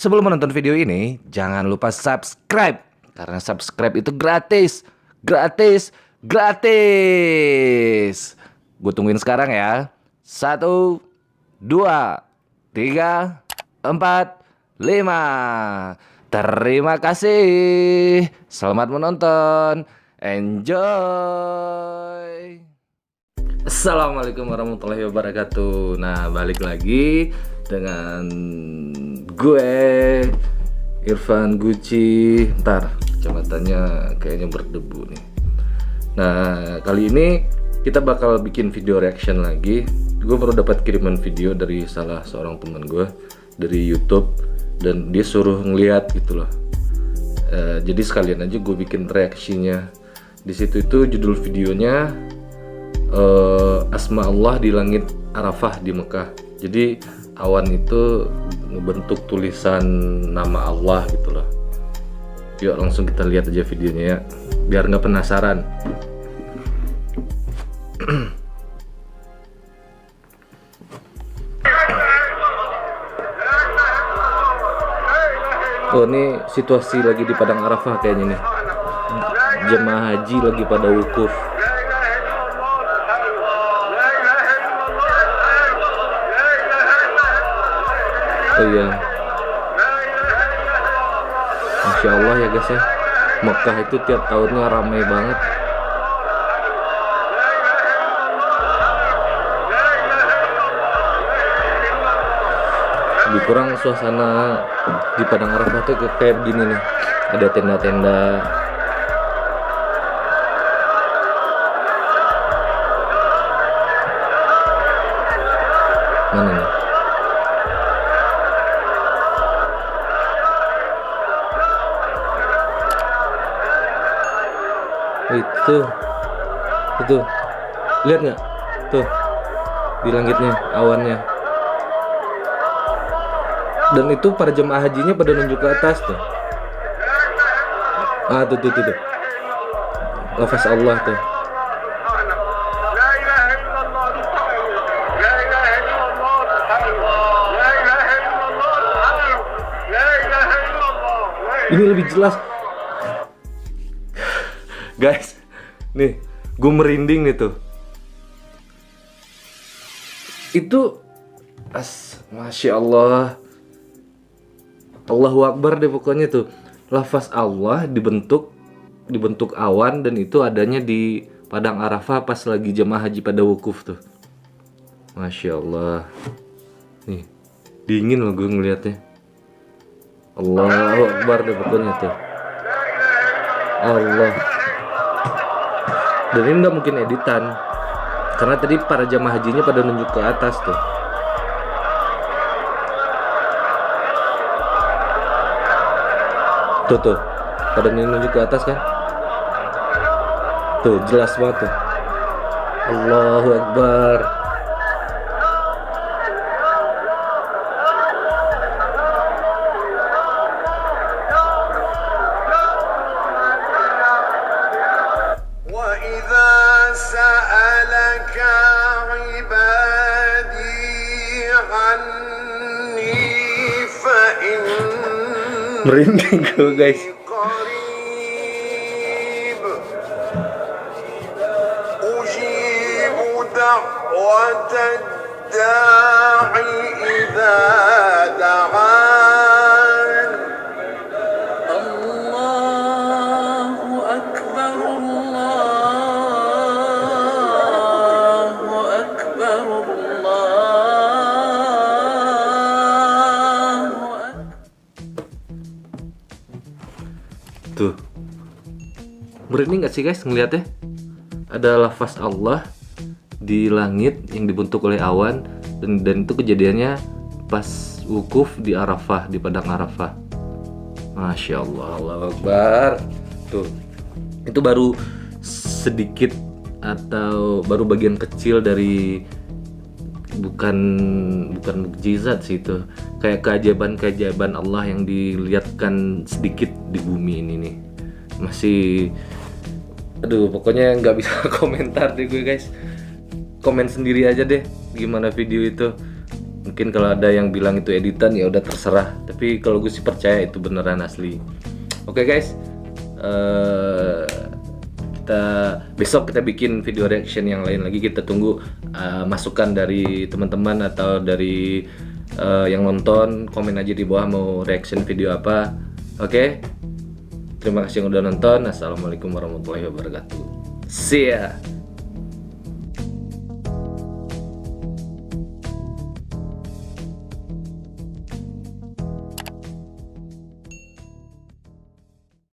Sebelum menonton video ini, jangan lupa subscribe. Karena subscribe itu gratis. Gratis. Gratis. Gue tungguin sekarang ya. 1, 2, 3, 4, 5. Terima kasih. Selamat menonton. Enjoy. Assalamualaikum warahmatullahi wabarakatuh. Nah, balik lagi dengan gue Irfan Gucci. Ntar kacamatanya kayaknya berdebu nih. Nah, kali ini kita bakal bikin video reaction lagi. Gue baru dapat kiriman video dari salah seorang teman gue dari YouTube, dan dia suruh ngeliat gitu loh. Jadi sekalian aja gue bikin reaksinya. Di situ itu judul videonya Asma Allah di langit Arafah di Mekah. Jadi awan itu ngebentuk tulisan nama Allah gitu loh. Yuk langsung kita lihat aja videonya ya, biar nggak penasaran. Oh, ini situasi lagi di Padang Arafah kayaknya nih. Jemaah haji lagi pada wukuf. Oh iya, Masya Allah ya guys ya, Mekah itu tiap tahunnya ramai banget. Lebih kurang suasana di Padang Arafah tuh kayak begini nih, ada tenda-tenda. Mana nih? Itu lihat nggak tuh di langitnya awannya, dan itu para jemaah hajinya pada nunjuk ke atas tuh. Tuh lafaz Allah tuh. Ini lebih jelas guys, nih gue merinding nih tuh. Itu Masya Allah, Allahu Akbar deh pokoknya tuh. Lafaz Allah dibentuk awan, dan itu adanya di Padang Arafah pas lagi jemaah haji pada wukuf tuh. Masya Allah, nih dingin loh gue ngeliatnya. Allahu Akbar deh pokoknya tuh. Allah. Dan ini nggak mungkin editan, karena tadi para jamaah hajinya pada nunjuk ke atas tuh. Tuh pada nunjuk ke atas kan. Tuh jelas banget tuh. Allahu Akbar. Merinding gue guys. Tuh, merinding gak sih guys ngeliatnya? Ada lafaz Allah di langit yang dibentuk oleh awan, dan itu kejadiannya pas wukuf di Arafah, di Padang Arafah. Masya Allah, Allahu Akbar. Tuh, itu baru sedikit atau baru bagian kecil dari bukan mukjizat sih, itu kayak keajaiban Allah yang dilihatkan sedikit di bumi ini nih. Masih pokoknya nggak bisa komentar deh gue guys. Komen sendiri aja deh gimana video itu. Mungkin kalau ada yang bilang itu editan ya udah terserah, tapi kalau gue sih percaya itu beneran asli. Oke guys, kita besok kita bikin video reaction yang lain lagi. Kita tunggu masukan dari teman-teman atau dari yang nonton. Komen aja di bawah mau reaction video apa. Oke, terima kasih yang udah nonton. Assalamualaikum warahmatullahi wabarakatuh. See ya.